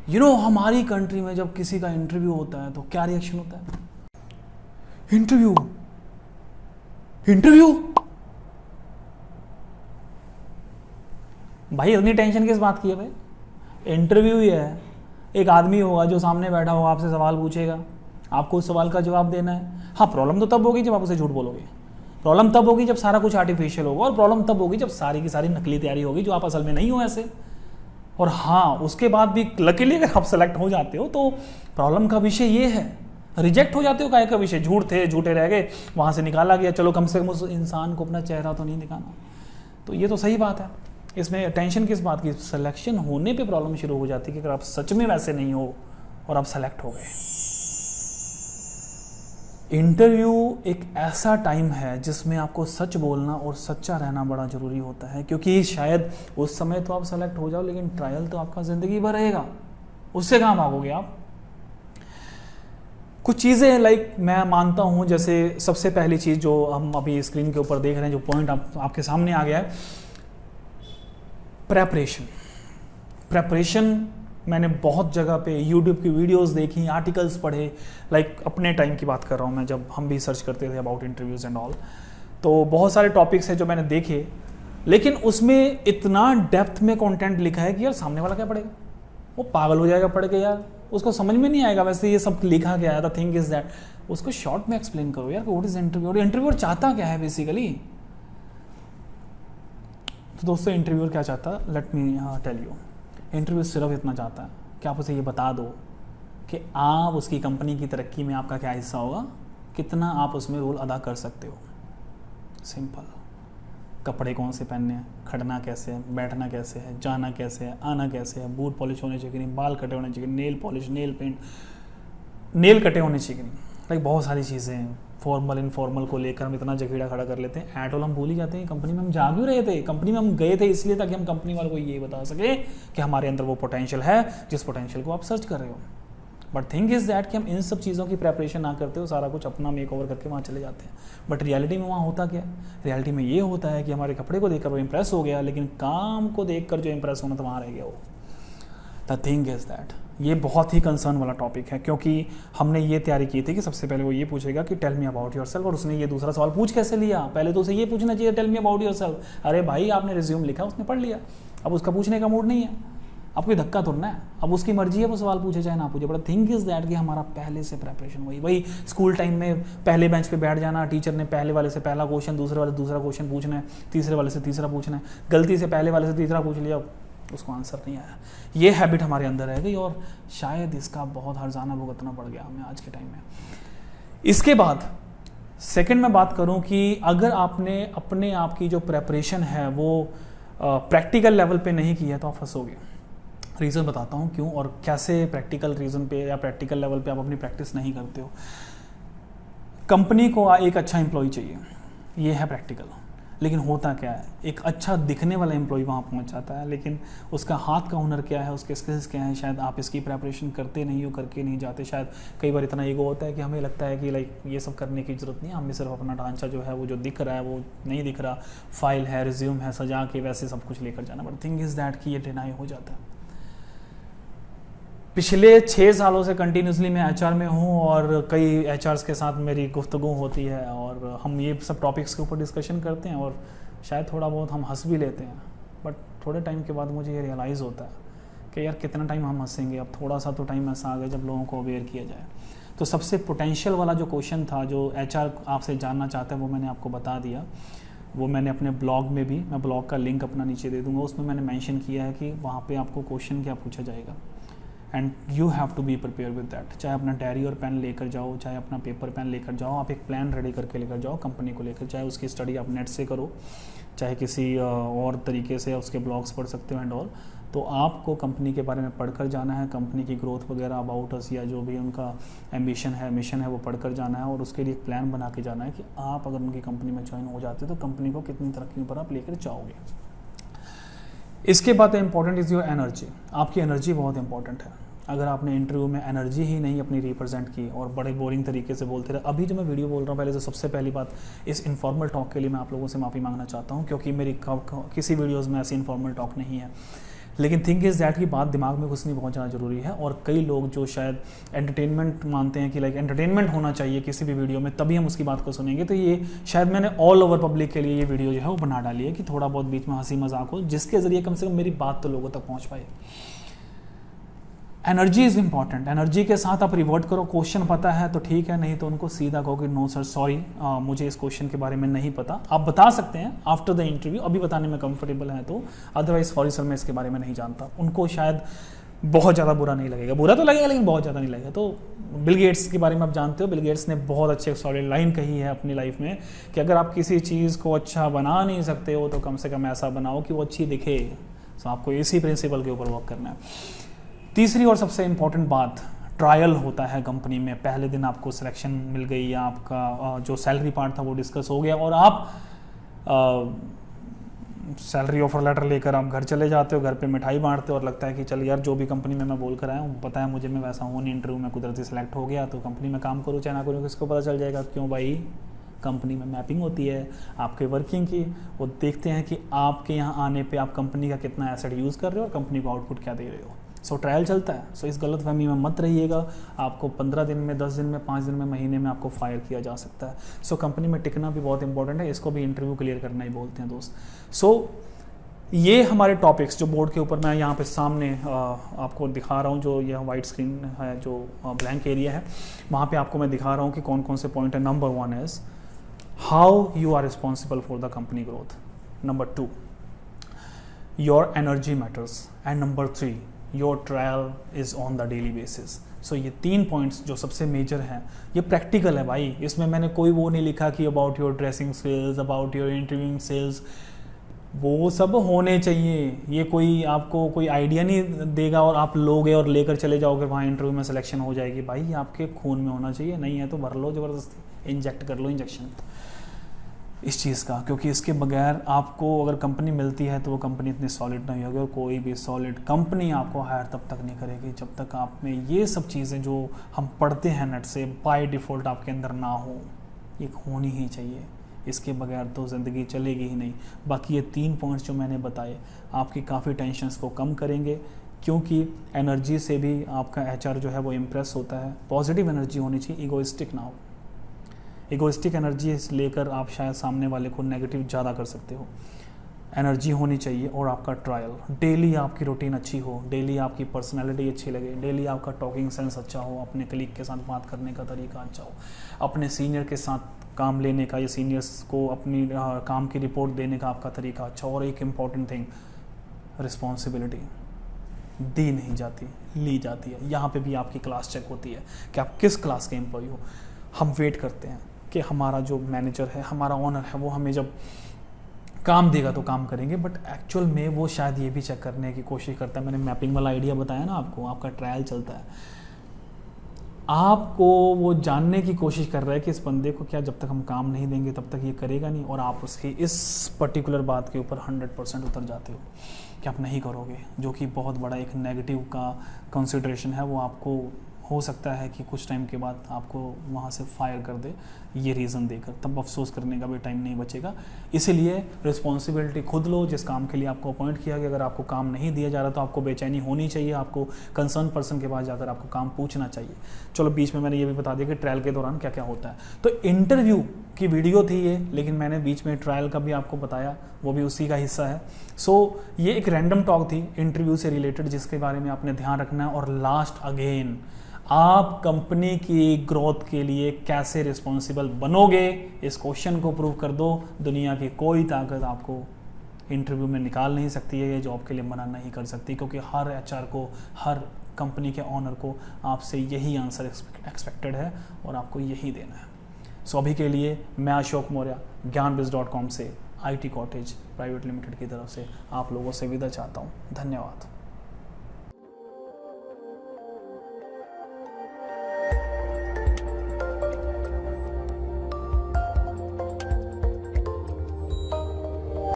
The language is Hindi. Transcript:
हमारी कंट्री में जब किसी का इंटरव्यू होता है तो क्या रिएक्शन होता है? इंटरव्यू इंटरव्यू भाई इतनी टेंशन किस बात की है भाई? इंटरव्यू ही है। एक आदमी होगा जो सामने बैठा होगा, आपसे सवाल पूछेगा, आपको उस सवाल का जवाब देना है। हाँ, प्रॉब्लम तो तब होगी जब आप उसे झूठ बोलोगे, प्रॉब्लम तब होगी जब सारा कुछ आर्टिफिशियल होगा, और प्रॉब्लम तब होगी जब सारी की सारी नकली तैयारी होगी जो आप असल में नहीं हो ऐसे। और हाँ, उसके बाद भी लकीली अगर आप सेलेक्ट हो जाते हो तो प्रॉब्लम का विषय ये है, रिजेक्ट हो जाते हो काय का विषय, झूठ थे, झूठे रह गए, वहाँ से निकाला गया, चलो कम से कम उस इंसान को अपना चेहरा तो नहीं दिखाना। तो ये तो सही बात है। इसमें टेंशन किस बात की? सिलेक्शन होने पे प्रॉब्लम शुरू हो जाती है कि अगर आप सच में वैसे नहीं हो और आप सेलेक्ट हो गए। इंटरव्यू एक ऐसा टाइम है जिसमें आपको सच बोलना और सच्चा रहना बड़ा ज़रूरी होता है, क्योंकि शायद उस समय तो आप सेलेक्ट हो जाओ, लेकिन ट्रायल तो आपका ज़िंदगी भर रहेगा, उससे कहाँ भागोगे आप? कुछ चीज़ें लाइक मैं मानता हूँ, जैसे सबसे पहली चीज़ जो हम अभी स्क्रीन के ऊपर देख रहे हैं, जो पॉइंट आपके सामने आ गया है, प्रेपरेशन। मैंने बहुत जगह पे यूट्यूब की वीडियोस देखी, आर्टिकल्स पढ़े, लाइक अपने टाइम की बात कर रहा हूँ मैं, जब हम भी सर्च करते थे अबाउट इंटरव्यूज़ एंड ऑल, तो बहुत सारे टॉपिक्स हैं जो मैंने देखे, लेकिन उसमें इतना डेप्थ में कंटेंट लिखा है कि यार सामने वाला क्या पढ़ेगा, वो पागल हो जाएगा पढ़ के, यार उसको समझ में नहीं आएगा। वैसे ये सब लिखा गया है, द थिंग इज दैट, उसको शॉर्ट में एक्सप्लेन करो यार, व्हाट इज इंटरव्यू, और इंटरव्यूअर चाहता क्या है बेसिकली। तो दोस्तों, इंटरव्यूअर क्या चाहता है, let me tell you. Interview सिर्फ इतना चाहता है कि आप उसे ये बता दो कि आप उसकी कंपनी की तरक्की में आपका क्या हिस्सा होगा, कितना आप उसमें रोल अदा कर सकते हो। सिंपल। कपड़े कौन से पहनने हैं, खड़ना कैसे है, बैठना कैसे है, जाना कैसे है, आना कैसे है, बूट पॉलिश होने चाहिए नहीं, बाल कटे होने चाहिए, nail polish, nail paint, nail कटे होने चाहिए नहीं, लाइक बहुत सारी चीज़ें हैं। फॉर्मल इनफॉर्मल को लेकर हम इतना जखीड़ा खड़ा कर लेते हैं, एट ऑल हम भूल ही जाते हैं कंपनी में हम जा क्यों रहे थे। कंपनी में हम गए थे इसलिए ताकि हम कंपनी वालों को ये बता सके कि हमारे अंदर वो पोटेंशियल है जिस पोटेंशियल को आप सर्च कर रहे हो। बट थिंग इज़ दैट कि हम इन सब चीज़ों की प्रेपरेशन ना करते हो, सारा कुछ अपना मेक ओवर करके वहाँ चले जाते हैं। बट रियलिटी में वहाँ होता क्या है? रियलिटी में ये होता है कि हमारे कपड़े को देखकर वो इंप्रेस हो गया, लेकिन काम को देखकर जो इंप्रेस होना था वहाँ रह गया वो। द थिंग इज़ दैट ये बहुत ही कंसर्न वाला टॉपिक है, क्योंकि हमने ये तैयारी की थी कि सबसे पहले वो ये पूछेगा कि टेल मी अबाउट योरसेल्फ, और उसने ये दूसरा सवाल पूछ कैसे लिया? पहले तो उसे ये पूछना चाहिए टेल मी अबाउट योरसेल्फ। अरे भाई, आपने रिज्यूम लिखा, उसने पढ़ लिया, अब उसका पूछने का मूड नहीं है, अब कोई धक्का तोड़ना है, अब उसकी मर्जी है वो सवाल पूछे चाहे ना पूछे। बट थिंक इज दैट कि हमारा पहले से प्रेपरेशन वही स्कूल टाइम में पहले बेंच पे बैठ जाना, टीचर ने पहले वाले से पहला क्वेश्चन, दूसरे वाले दूसरा क्वेश्चन पूछना है, तीसरे वाले से तीसरा पूछना है, गलती से पहले वाले से तीसरा पूछ लिया, उसको आंसर नहीं आया। ये हैबिट हमारे अंदर रह गई और शायद इसका बहुत हर्जाना भुगतना पड़ गया हमें आज के टाइम में। इसके बाद सेकंड में बात करूं कि अगर आपने अपने आप की जो प्रेपरेशन है वो प्रैक्टिकल लेवल पे नहीं की है तो आप फंसोगे। रीज़न बताता हूं क्यों और कैसे प्रैक्टिकल रीज़न पे या प्रैक्टिकल लेवल पे आप अपनी प्रैक्टिस नहीं करते हो। कंपनी को एक अच्छा एम्प्लॉय चाहिए, ये है प्रैक्टिकल। लेकिन होता क्या है, एक अच्छा दिखने वाला एम्प्लॉय वहाँ पहुँच जाता है, लेकिन उसका हाथ का हुनर क्या है, उसके स्किल्स क्या हैं, शायद आप इसकी प्रेपरेशन करते नहीं हो, करके नहीं जाते। शायद कई बार इतना ईगो होता है कि हमें लगता है कि लाइक ये सब करने की ज़रूरत नहीं है, हमें सिर्फ अपना ढांचा जो है वो जो दिख रहा है वो नहीं दिख रहा, फाइल है, रिज्यूम है, सजा के वैसे सब कुछ लेकर जाना। बट थिंग इज़ दैट कि ये डिनाई हो जाता है। पिछले 6 सालों से कंटिन्यूसली मैं एचआर में हूँ और कई एचआर्स के साथ मेरी गुफ्तगू होती है और हम ये सब टॉपिक्स के ऊपर डिस्कशन करते हैं और शायद थोड़ा बहुत हम हंस भी लेते हैं। बट थोड़े टाइम के बाद मुझे ये रियलाइज़ होता है कि यार कितना टाइम हम हंसेंगे, अब थोड़ा सा तो टाइम ऐसा आ गया जब लोगों को अवेयर किया जाए। तो सबसे पोटेंशियल वाला जो क्वेश्चन था जो एचआर आपसे जानना चाहता है वो मैंने आपको बता दिया। वो मैंने अपने ब्लॉग में भी, मैं ब्लॉग का लिंक अपना नीचे दे दूँगा, उसमें मैंने मेंशन किया है कि वहाँ पे आपको क्वेश्चन क्या पूछा जाएगा and you have to be prepare with that. चाहे अपना डायरी और पेन लेकर जाओ, चाहे अपना पेपर पेन लेकर जाओ, आप एक प्लान रेडी करके लेकर जाओ कंपनी को लेकर। चाहे उसकी स्टडी आप नेट से करो, चाहे किसी और तरीके से उसके ब्लॉग्स पढ़ सकते हो एंड ऑल। तो आपको कंपनी के बारे में पढ़कर जाना है, कंपनी की ग्रोथ वगैरह अबाउट अस या जो भी उनका एम्बिशन है, मिशन है, वो पढ़कर जाना है और उसके लिए एक प्लान बना के जाना है कि आप अगर उनकी कंपनी में ज्वाइन हो जाते तो कंपनी को कितनी तरक्की पर आप लेकर जाओगे। इसके बाद इंपॉर्टेंट इज़ योर एनर्जी। आपकी एनर्जी बहुत इंपॉर्टेंट है। अगर आपने इंटरव्यू में एनर्जी ही नहीं अपनी रिप्रेजेंट की और बड़े बोरिंग तरीके से बोलते रहे, अभी जो मैं वीडियो बोल रहा हूँ पहले तो सबसे पहली बात इस इनफॉर्मल टॉक के लिए मैं आप लोगों से माफ़ी मांगना चाहता हूँ, क्योंकि मेरी किसी वीडियोज़ में ऐसी इनफॉर्मल टॉक नहीं है। लेकिन थिंक इज़ दैट की बात दिमाग में घुसनी बहुत ज़्यादा ज़रूरी है। और कई लोग जो शायद एंटरटेनमेंट मानते हैं कि लाइक एंटरटेनमेंट होना चाहिए किसी भी वीडियो में तभी हम उसकी बात को सुनेंगे, तो ये शायद मैंने ऑल ओवर पब्लिक के लिए ये वीडियो जो है वो बना डाली है कि थोड़ा बहुत बीच में हंसी मजाक हो, जिसके ज़रिए कम से कम मेरी बात तो लोगों तक पहुँच पाए। Energy is important. एनर्जी के साथ आप रिवर्ट करो। क्वेश्चन पता है तो ठीक है, नहीं तो उनको सीधा कहो कि नो सर सॉरी, मुझे इस क्वेश्चन के बारे में नहीं पता। आप बता सकते हैं आफ्टर द इंटरव्यू, अभी बताने में कंफर्टेबल है तो, अदरवाइज सॉरी सर मैं इसके बारे में नहीं जानता। उनको शायद बहुत ज़्यादा बुरा नहीं लगेगा, बुरा तो लगेगा लेकिन बहुत ज़्यादा नहीं लगेगा। तो बिल गेट्स के बारे में आप जानते हो, बिल गेट्स ने बहुत अच्छे सॉलिड लाइन कही है अपनी लाइफ में कि अगर आप किसी चीज़ को अच्छा बना नहीं सकते हो तो कम से कम ऐसा बनाओ कि वो अच्छी दिखे। तो आपको इसी प्रिंसिपल के ऊपर वर्क करना है। तीसरी और सबसे इम्पॉर्टेंट बात, ट्रायल होता है कंपनी में। पहले दिन आपको सिलेक्शन मिल गई या आपका जो सैलरी पार्ट था वो डिस्कस हो गया और आप सैलरी ऑफर लेटर लेकर आप घर चले जाते हो, घर पे मिठाई बांटते हो और लगता है कि चल यार जो भी कंपनी में मैं बोल कर आया हूँ, पता है मुझे, मैं वैसा हूँ नहीं, इंटरव्यू में कुदरती सेलेक्ट हो गया तो कंपनी में काम करूँ चाहे ना करूँ किसको पता चल जाएगा। क्यों भाई, कंपनी में मैपिंग होती है आपके वर्किंग की, वो देखते हैं कि आपके यहाँ आने पे आप कंपनी का कितना एसेट यूज़ कर रहे हो और कंपनी को आउटपुट क्या दे रहे हो। सो ट्रायल चलता है। सो इस गलतफहमी में मत रहिएगा। आपको 15 दिन में, 10 दिन में, 5 दिन में, महीने में आपको फायर किया जा सकता है। सो कंपनी में टिकना भी बहुत इंपॉर्टेंट है, इसको भी इंटरव्यू क्लियर करना ही बोलते हैं दोस्त। सो ये हमारे टॉपिक्स जो बोर्ड के ऊपर मैं यहाँ पे सामने आपको दिखा रहा हूँ, जो यह वाइट स्क्रीन है, जो ब्लैंक एरिया है, वहाँ पे आपको मैं दिखा रहा हूँ कि कौन कौन से पॉइंट है। Number 1 is how you are responsible for the company growth. Number 2, your energy matters. And number 3, your trial is on the daily basis. So ये 3 पॉइंट्स जो सबसे मेजर हैं, ये प्रैक्टिकल है भाई। इसमें मैंने कोई वो नहीं लिखा कि about your dressing skills, about your interviewing skills, वो सब होने चाहिए। ये कोई आपको कोई आइडिया नहीं देगा और आप लोगे और लेकर चले जाओगे वहाँ इंटरव्यू में सिलेक्शन हो जाएगी। भाई ये आपके खून में होना चाहिए, नहीं है तो भर लो ज़बरदस्ती, इंजेक्ट कर लो इंजेक्शन इस चीज़ का, क्योंकि इसके बगैर आपको अगर कंपनी मिलती है तो वो कंपनी इतनी सॉलिड नहीं होगी और कोई भी सॉलिड कंपनी आपको हायर तब तक नहीं करेगी जब तक आप में ये सब चीज़ें जो हम पढ़ते हैं नेट से बाय डिफ़ॉल्ट आपके अंदर ना हो। ये होनी ही चाहिए, इसके बगैर तो ज़िंदगी चलेगी ही नहीं। बाकी ये 3 पॉइंट्स जो मैंने बताए आपकी काफ़ी टेंशन्स को कम करेंगे, क्योंकि एनर्जी से भी आपका एचआर जो है वो इम्प्रेस होता है। पॉजिटिव एनर्जी होनी चाहिए, ईगोइस्टिक ना हो। इगोइस्टिक एनर्जी लेकर आप शायद सामने वाले को नेगेटिव ज़्यादा कर सकते हो। एनर्जी होनी चाहिए। और आपका ट्रायल, डेली आपकी रूटीन अच्छी हो, डेली आपकी पर्सनालिटी अच्छी लगे, डेली आपका टॉकिंग सेंस अच्छा हो, अपने कलीग के साथ बात करने का तरीका अच्छा हो, अपने सीनियर के साथ काम लेने का या सीनियर्स को अपनी काम की रिपोर्ट देने का आपका तरीका अच्छा हो। और एक इम्पॉर्टेंट थिंग, रिस्पॉन्सिबिलिटी दी नहीं जाती, ली जाती है। यहाँ पे भी आपकी क्लास चेक होती है कि आप किस क्लास के एम्प्लॉय हो। हम वेट करते हैं कि हमारा जो मैनेजर है, हमारा ओनर है, वो हमें जब काम देगा तो काम करेंगे, बट एक्चुअल में वो शायद ये भी चेक करने की कोशिश करता है। मैंने मैपिंग वाला आइडिया बताया ना आपको, आपका ट्रायल चलता है, आपको वो जानने की कोशिश कर रहा है कि इस बंदे को क्या जब तक हम काम नहीं देंगे तब तक ये करेगा नहीं, और आप उसकी इस पर्टिकुलर बात के ऊपर 100% उतर जाते हो कि आप नहीं करोगे, जो कि बहुत बड़ा एक नेगेटिव का कंसिडरेशन है। वो आपको हो सकता है कि कुछ टाइम के बाद आपको वहाँ से फायर कर दे ये रीज़न देकर, तब अफसोस करने का भी टाइम नहीं बचेगा। इसीलिए रिस्पॉन्सिबिलिटी खुद लो जिस काम के लिए आपको अपॉइंट किया गया। अगर आपको काम नहीं दिया जा रहा तो आपको बेचैनी होनी चाहिए, आपको कंसर्न पर्सन के पास जाकर आपको काम पूछना चाहिए। चलो बीच में मैंने ये भी बता दिया कि ट्रायल के दौरान क्या क्या होता है। तो इंटरव्यू की वीडियो थी ये, लेकिन मैंने बीच में ट्रायल का भी आपको बताया, वो भी उसी का हिस्सा है। सो ये एक रैंडम टॉक थी इंटरव्यू से रिलेटेड, जिसके बारे में आपने ध्यान रखना है। और लास्ट अगेन, आप कंपनी की ग्रोथ के लिए कैसे रिस्पॉन्सिबल बनोगे, इस क्वेश्चन को प्रूव कर दो। दुनिया की कोई ताकत आपको इंटरव्यू में निकाल नहीं सकती है, ये जॉब के लिए मना नहीं कर सकती, क्योंकि हर एचआर को, हर कंपनी के ऑनर को आपसे यही आंसर एक्सपेक्टेड है और आपको यही देना है। सो अभी के लिए मैं अशोक मौर्य ज्ञानबिज.com से IT कॉटेज प्राइवेट लिमिटेड की तरफ से आप लोगों से विदा चाहता हूँ। धन्यवाद।